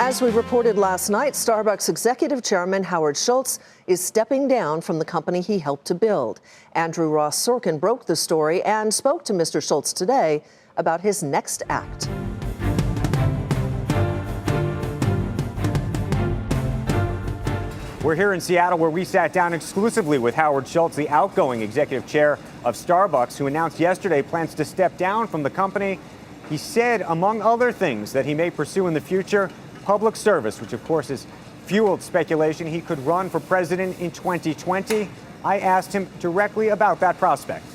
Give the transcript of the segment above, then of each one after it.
As we reported last night, Starbucks executive chairman Howard Schultz is stepping down from the company he helped to build. Andrew Ross Sorkin broke the story and spoke to Mr. Schultz today about his next act. We're here in Seattle, where we sat down exclusively with Howard Schultz, the outgoing executive chair of Starbucks, who announced yesterday plans to step down from the company. He said, among other things that he may pursue in the future, public service, which of course has fueled speculation he could run for president in 2020. I asked him directly about that prospect.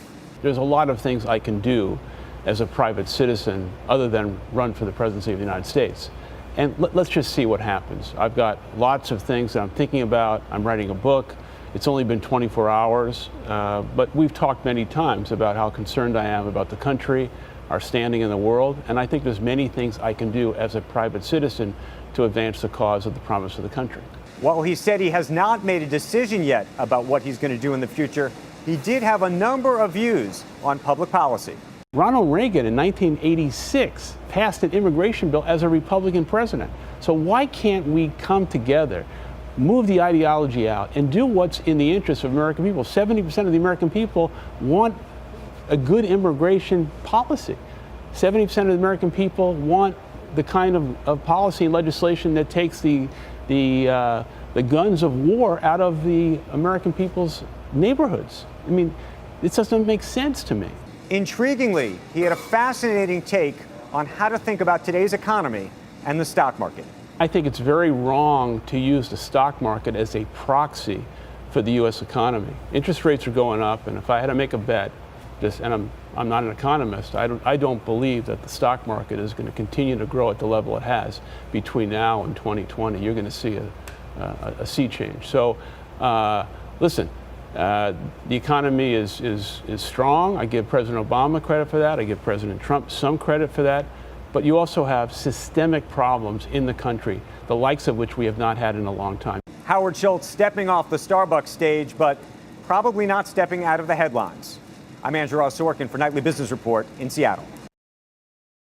There's a lot of things I can do as a private citizen other than run for the presidency of the United States. And let's just see what happens. I've got lots of things that I'm thinking about. I'm writing a book. It's only been 24 hours, but we've talked many times about how concerned I am about the country, our standing in the world, and I think there's many things I can do as a private citizen to advance the cause of the promise of the country. While he said he has not made a decision yet about what he's going to do in the future, he did have a number of views on public policy. Ronald Reagan in 1986 passed an immigration bill as a Republican president. So why can't we come together, move the ideology out, and do what's in the interest of American people? 70% of the American people want a good immigration policy. 70% of the American people want the kind of policy and legislation that takes the guns of war out of the American people's neighborhoods. I mean, it doesn't make sense to me. Intriguingly, he had a fascinating take on how to think about today's economy and the stock market. I think it's very wrong to use the stock market as a proxy for the U.S. economy. Interest rates are going up, and if I had to make a bet, and I'm not an economist, I don't believe that the stock market is going to continue to grow at the level it has between now and 2020. You're going to see a sea change. So, listen. The economy is strong. I give President Obama credit for that. I give President Trump some credit for that. But you also have systemic problems in the country, the likes of which we have not had in a long time. Howard Schultz stepping off the Starbucks stage, but probably not stepping out of the headlines. I'm Andrew Ross Sorkin for Nightly Business Report in Seattle.